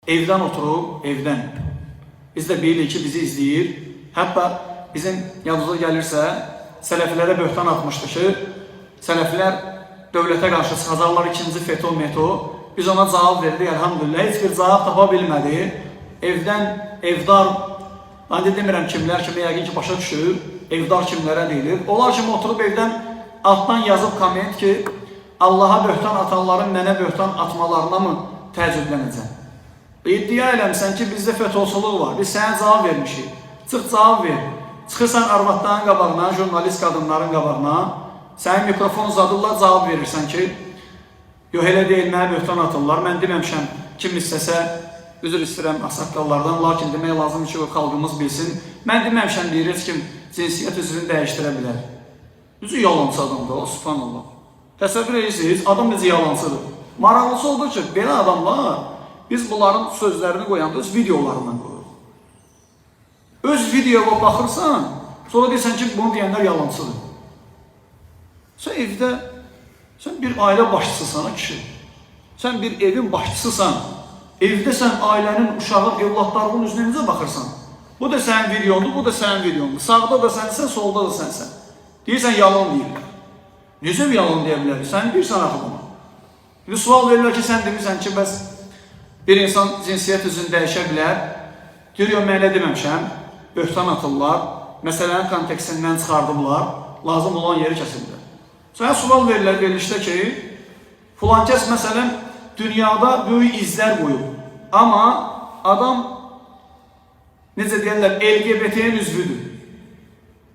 Evden oturup, evden. Biz de bilirik ki bizi izləyir. Hətta bizim yanımıza gəlirsə, sələfilərə böhtan atmışdı ki, sələfilər dövlətə qarşı çıxacaqlar ikinci feto meto. Biz ona cavab verdik, elhamdülillah. Heç bir cavab tapa bilmədi. Evdən, evdar, ben de demirəm kimlər kimi, yəqin ki başa düşür, evdar kimlərə deyilir. Onlar kimi oturub evdən altdan yazıb komment ki, Allaha böhtan atanların mənə böhtan atmalarına mı təəccüblənəcəm? İddia eləmişsən ki, bizdə fetosuluq var. Biz sənə cavab vermişik. Çıx cavab ver. Çıxırsan arvadların qabağına, jurnalist qadınların qabağına, sənin mikrofon uzadırlar, cavab verirsən ki, yox elə deyil, mənə böhtan atırlar. Mən deməmişəm, kim istəsə, üzr istəyirəm saqqallardan, lakin demək lazım ki, o xalqımız bilsin. Mən deməmişəm, deyir, heç kim cinsiyyət üzrünü dəyişdirə bilər. Üzü yalancı adamdır, o, subhanallah. Təsəvvür edirsiniz, adam necə yalancıdır. Maraqlısı oldu ki, belə adamlar, biz bunların sözlərini qoyanda öz videolarından qoyuruq. Öz videoya baxırsan, sonra deyirsən ki, bunu deyənlər yalancıdır. Sən evdə, sən bir ailə başçısısana kişi. Sən bir evin başçısısan, evdə sən ailənin, uşağın, evlatlarının üzrünə necə baxırsan? Bu da sənin videondur, bu da sənin videondur. Sağda da sənsən, solda da sənsən. Deyirsən, yalan deyirlər. Necə bir yalan deyə bilər? Sən bilirsən axı bunu. Bir sual verirlər ki, sən demirsən ki, bəs bir insan cinsiyyət üzrünü dəyişə bilər. Deyir, yox, mən elə deməmişəm. Böhtan atırlar, məsələnin kontekstindən çıxardıblar, lazım olan yeri kəsildir. Sənə sual verirlər verilişdə ki, filan kəs məsələn dünyada böyük izlər qoyub. Amma adam, necə deyərlər, LGBT-nin üzvüdür.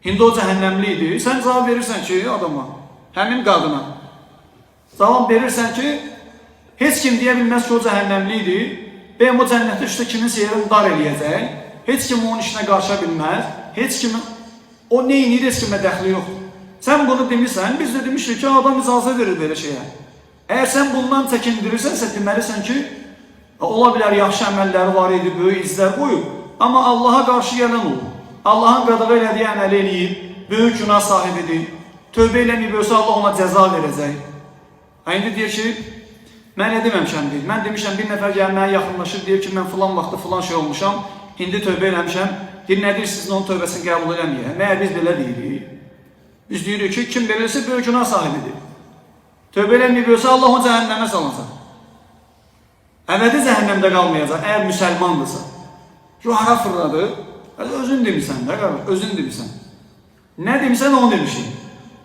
İndi o cəhənnəmli idi. Sən cavab verirsən ki, adama, həmin qadına. Cavab verirsən ki, heç kim deyə bilməz ki, o cəhənnəmli idi. Bəyəm o cənnətdə üstə kiminsə yerini dar eləyəcək. Heç kim onun işinə qarışa bilməz. Heç kimin, o neyini heç kimə dəxli yoxdur. Sən bunu demirsən, biz də demişik ki, adam icazə verir belə şeyə. Əgər sən bundan çəkindirirsənsə, deməlisən ki, ola bilər yaxşı əməlləri var idi, böyük izlər qoyub. Amma Allaha qarşı gələn olur. Allahın qadağa elədiyi əməli eləyib, böyük günah sahibidir. Tövbə eləməyib ölsə Allah ona cəza verəcək. İndi deyir ki, mən nə deməmişəm deyil. Mən demişəm, bir nəfər gəlib mənə yaxınlaşır, deyir ki, mən filan vaxtda filan şey olmuşam, indi tövbə eləmişəm. Deyir, nə deyir, sizin onun tövbəsini qəbul eləməyək. Məyər biz belə deyirik. Biz deyirik ki, kim beləsə böyük günah sahibidir. Tövbə eləməyib ölsə Allah onu cəhənnəmə salacaq. Əbədi cəhənnəmdə qalmayacaq, əgər müsəlmandırsa. Hara fırladı, özün demirsən də, özün demirsən. Nə demirsən, onu demişik.